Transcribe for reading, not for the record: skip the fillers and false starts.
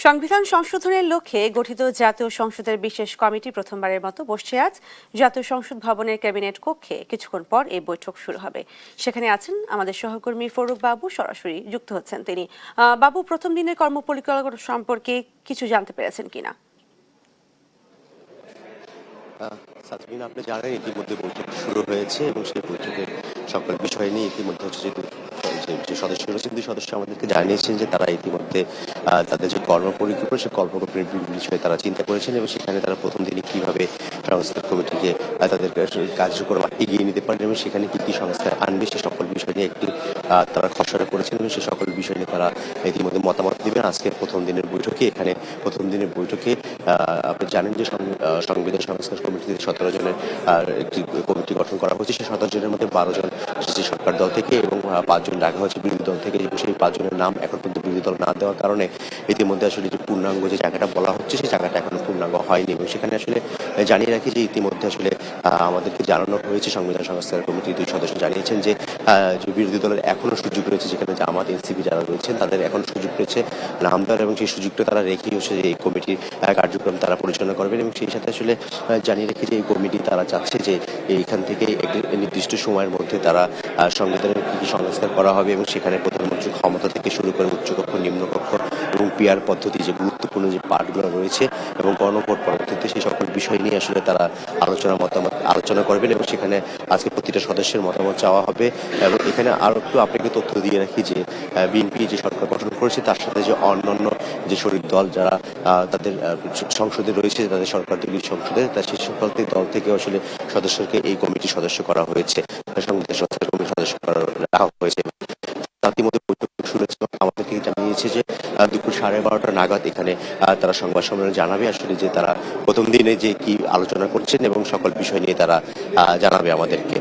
সংবিধান সংশোধনের লক্ষ্যে গঠিত জাতীয় সংসদের বিশেষ কমিটি প্রথমবারের মতো বসছে আজ জাতীয় সংসদ ভবনের ক্যাবিনেট কক্ষে। কিছুক্ষণ পর এই বৈঠক শুরু হবে। সেখানে আছেন আমাদের সহকর্মী ফরুক বাবু, সরাসরি যুক্ত হচ্ছেন তিনি। বাবু, প্রথম দিনের কর্মপরিকল্পনা সম্পর্কে কিছু জানতে পেরেছেন কিনা? সাতমিন, আপনি জানেন ইতিমধ্যে বৈঠক শুরু হয়েছে এবং সেই বৈঠকের সকল বিষয় নিয়ে ইতিমধ্যে হচ্ছে যে সদস্য রয়েছেন, দুই সদস্য আমাদেরকে জানিয়েছেন যে তারা ইতিমধ্যে তাদের যে কর্মপরিকল্পনা সেই কর্মপরিকল্পনার বিষয়ে তারা চিন্তা করেছেন এবং সেখানে তারা প্রথম দিনে কিভাবে সংস্কার কমিটিকে তাদের কার্যক্রম এগিয়ে নিতে পারেন এবং সেখানে কি কি সংস্কার আনবে সে সকল বিষয় নিয়ে একটি তারা খসড়া করেছেন এবং সে সকল বিষয় নিয়ে তারা ইতিমধ্যে মতামত দেবেন আজকের প্রথম দিনের বৈঠকে। এখানে প্রথম দিনের বৈঠকে আপনি জানেন যে সংবিধান সংস্কার কমিটিতে 17 জনের একটি কমিটি গঠন করা হয়েছে। সেই 17 জনের মধ্যে 12 জন এসেছে সরকার দল থেকে এবং 5 জন ডাকা হয়েছে বিরোধী দল থেকে এবং সেই 5 জনের নাম এখন পর্যন্ত বিরোধী দল না দেওয়ার কারণে ইতিমধ্যে আসলে যে পূর্ণাঙ্গ যে জায়গাটা বলা হচ্ছে সেই জায়গাটা এখনো পূর্ণাঙ্গ হয়নি এবং সেখানে আসলে জানিয়ে রাখি যে ইতিমধ্যে আসলে আমাদেরকে জানানো হয়েছে, সংবিধান সংস্কার কমিটির 2 সদস্য জানিয়েছেন যে বিরোধী দলের এখনো সুযোগ রয়েছে, যেখানে জামাত এনসিপি যারা রয়েছেন তাদের এখন সুযোগ রয়েছে নাম দেওয়ার এবং সেই সুযোগটা তারা রেখেই হচ্ছে এই কমিটির কার্যক্রম তারা পরিচালনা করবেন এবং সেই সাথে আসলে জানিয়ে রেখে যে এই কমিটি তারা চাচ্ছে যে এইখান থেকে একটি নির্দিষ্ট সময়ের মধ্যে তারা সংবিধানের কি কি সংস্কার করা হবে এবং সেখানে প্রধানমন্ত্রীর ক্ষমতা থেকে শুরু করে উচ্চকক্ষ, নিম্নকক্ষ এবং পিআর পদ্ধতি যে গুরুত্বপূর্ণ যে পার্টগুলো রয়েছে এবং গণভোট পরবর্তীতে সেই সকল বিষয় নিয়ে আসলে তারা আলোচনা করবেন এবং সেখানে আজকে প্রতিটা সদস্যের মতামত চাওয়া হবে। এবং এখানে আরো একটু আপনাকে তথ্য দিয়ে রাখি যে বিএনপি যে সরকার গঠন করেছে তার সাথে যে অন্যান্য যে শরিক দল যারা তাদের সংসদে রয়েছে, তাদের সরকার দলীয় সংসদে, সেই সকল দল থেকে আসলে সদস্যকে এই কমিটির সদস্য করা হয়েছে, সংবিধান সংস্কার কমিটির সদস্য রাখা হয়েছে। ইতিমধ্যে বৈঠক শুরু হয়েছে, আমাদেরকে জানিয়েছে যে দুপুর 12:30 নাগাদ এখানে তারা সংবাদ সম্মেলনে জানাবে আসলে যে তারা প্রথম দিনে যে কি আলোচনা করছেন এবং সকল বিষয় নিয়ে তারা জানাবে আমাদেরকে।